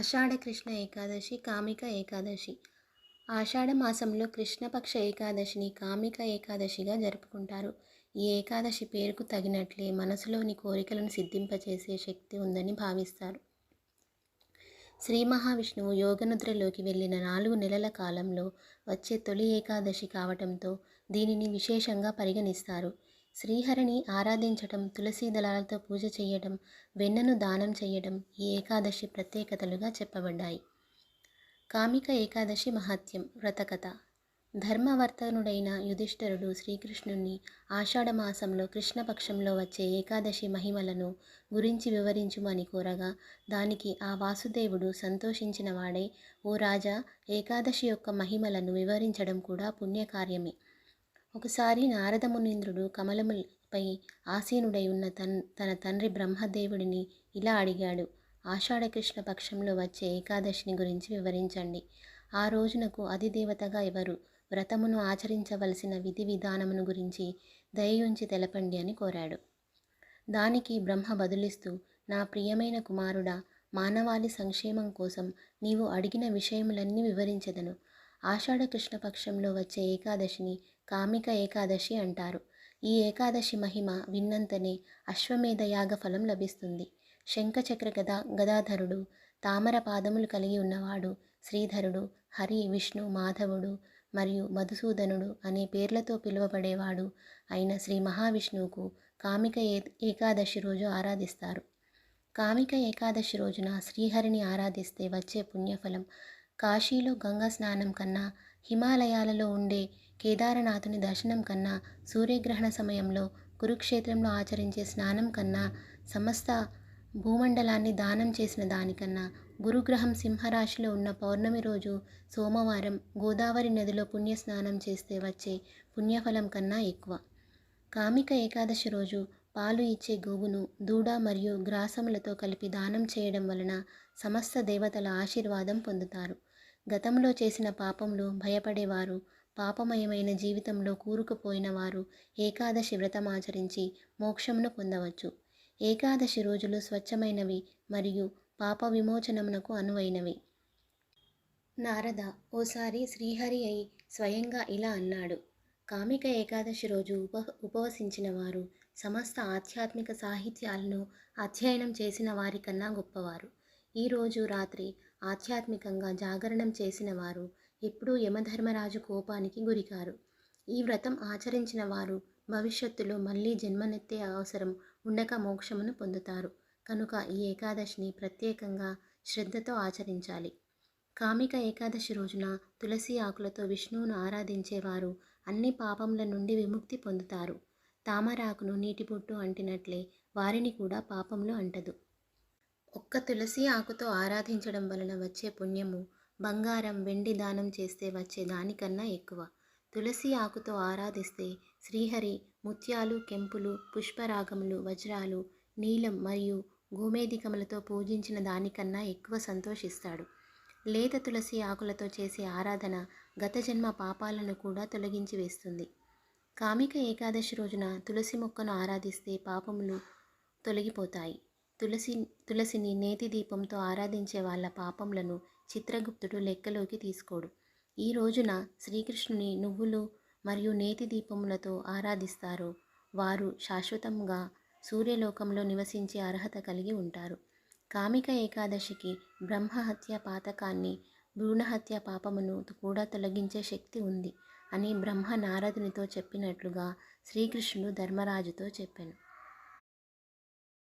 ఆషాఢ కృష్ణ ఏకాదశి, కామిక ఏకాదశి. ఆషాఢ మాసంలో కృష్ణపక్ష ఏకాదశిని కామిక ఏకాదశిగా జరుపుకుంటారు. ఈ ఏకాదశి పేరుకు తగినట్లే మనసులోని కోరికలను సిద్ధింపచేసే శక్తి ఉందని భావిస్తారు. శ్రీ మహావిష్ణువు యోగనిద్రలోకి వెళ్ళిన 4 నెలల కాలంలో వచ్చే తొలి ఏకాదశి కావటంతో దీనిని విశేషంగా పరిగణిస్తారు. శ్రీహరిని ఆరాధించటం, తులసీ దళాలతో పూజ చేయటం, వెన్నను దానం చేయటం ఈ ఏకాదశి ప్రత్యేకతలుగా చెప్పబడ్డాయి. కామిక ఏకాదశి మహత్యం. వ్రతకథ. ధర్మవర్తనుడైన యుధిష్ఠిరుడు శ్రీకృష్ణుణ్ణి ఆషాఢమాసంలో కృష్ణపక్షంలో వచ్చే ఏకాదశి మహిమలను గురించి వివరించుమని కోరగా, దానికి ఆ వాసుదేవుడు సంతోషించిన వాడై, ఓ రాజా, ఏకాదశి యొక్క మహిమలను వివరించడం కూడా పుణ్యకార్యమే. ఒకసారి నారద మునీంద్రుడు కమలముపై ఆసీనుడై ఉన్న తన తండ్రి బ్రహ్మదేవుడిని ఇలా అడిగాడు: ఆషాఢ కృష్ణ పక్షంలో వచ్చే ఏకాదశిని గురించి వివరించండి. ఆ రోజునకు అధిదేవతగా ఎవరు? వ్రతమును ఆచరించవలసిన విధి విధానమును గురించి దయయుంచి తెలపండి అని కోరాడు. దానికి బ్రహ్మ బదులిస్తూ, నా ప్రియమైన కుమారుడా, మానవాళి సంక్షేమం కోసం నీవు అడిగిన విషయములన్నీ వివరించెదను. ఆషాఢ కృష్ణ పక్షంలో వచ్చే ఏకాదశిని కామిక ఏకాదశి అంటారు. ఈ ఏకాదశి మహిమ విన్నంతనే అశ్వమేధ యాగ ఫలం లభిస్తుంది. శంఖచక్ర గదాధరుడు, తామర పాదములు కలిగి ఉన్నవాడు, శ్రీధరుడు, హరి, విష్ణు, మాధవుడు మరియు మధుసూదనుడు అనే పేర్లతో పిలువబడేవాడు అయిన శ్రీ మహావిష్ణువుకు కామిక ఏకాదశి రోజు ఆరాధిస్తారు. కామిక ఏకాదశి రోజున శ్రీహరిని ఆరాధిస్తే వచ్చే పుణ్యఫలం కాశీలో గంగా స్నానం కన్నా, హిమాలయాలలో ఉండే కేదారనాథుని దర్శనం కన్నా, సూర్యగ్రహణ సమయంలో కురుక్షేత్రంలో ఆచరించే స్నానం కన్నా, సమస్త భూమండలాన్ని దానం చేసిన దానికన్నా, గురుగ్రహం సింహరాశిలో ఉన్న పౌర్ణమి రోజు సోమవారం గోదావరి నదిలో పుణ్యస్నానం చేస్తే వచ్చే పుణ్యఫలం కన్నా ఎక్కువ. కామిక ఏకాదశి రోజు పాలు ఇచ్చే గోవును దూడ మరియు గ్రాసములతో కలిపి దానం చేయడం వలన సమస్త దేవతల ఆశీర్వాదం పొందుతారు. గతంలో చేసిన పాపంలో భయపడేవారు, పాపమయమైన జీవితంలో కూరుకుపోయిన వారు ఏకాదశి వ్రతమాచరించి మోక్షమును పొందవచ్చు. ఏకాదశి రోజులు స్వచ్ఛమైనవి మరియు పాప విమోచనమునకు అనువైనవి. నారద ఓసారి శ్రీహరి అయి స్వయంగా ఇలా అన్నాడు: కామిక ఏకాదశి రోజు ఉపవసించిన వారు సమస్త ఆధ్యాత్మిక సాహిత్యాలను అధ్యయనం చేసిన వారికన్నా గొప్పవారు. ఈరోజు రాత్రి ఆధ్యాత్మికంగా జాగరణం చేసిన వారు ఎప్పుడూ యమధర్మరాజు కోపానికి గురికారు. ఈ వ్రతం ఆచరించిన వారు భవిష్యత్తులో మళ్ళీ జన్మనెత్తే అవసరం ఉండక మోక్షమును పొందుతారు. కనుక ఈ ఏకాదశిని ప్రత్యేకంగా శ్రద్ధతో ఆచరించాలి. కామిక ఏకాదశి రోజున తులసి ఆకులతో విష్ణువును ఆరాధించేవారు అన్ని పాపముల నుండి విముక్తి పొందుతారు. తామరాకును నీటి బొట్టు అంటినట్లే వారిని కూడా పాపములు అంటదు. ఒక్క తులసి ఆకుతో ఆరాధించడం వలన వచ్చే పుణ్యము బంగారం, వెండి దానం చేస్తే వచ్చే దానికన్నా ఎక్కువ. తులసి ఆకుతో ఆరాధిస్తే శ్రీహరి ముత్యాలు, కెంపులు, పుష్పరాగములు, వజ్రాలు, నీలం మరియు గోమేధికములతో పూజించిన దానికన్నా ఎక్కువ సంతోషిస్తాడు. లేత తులసి ఆకులతో చేసే ఆరాధన గత జన్మ పాపాలను కూడా తొలగించి వేస్తుంది. కామిక ఏకాదశి రోజున తులసి మొక్కను ఆరాధిస్తే పాపములు తొలగిపోతాయి. తులసిని నేతి దీపంతో ఆరాధించే వాళ్ళ పాపములను చిత్రగుప్తుడు లెక్కలోకి తీసుకోడు. ఈ రోజున శ్రీకృష్ణుని నువ్వులు మరియు నేతి దీపములతో ఆరాధిస్తారో వారు శాశ్వతంగా సూర్యలోకంలో నివసించే అర్హత కలిగి ఉంటారు. కామిక ఏకాదశికి బ్రహ్మహత్య పాతకాన్ని, భ్రూణహత్య పాపమును కూడా తొలగించే శక్తి ఉంది అని బ్రహ్మ నారదునితో చెప్పినట్లుగా శ్రీకృష్ణుడు ధర్మరాజుతో చెప్పెను.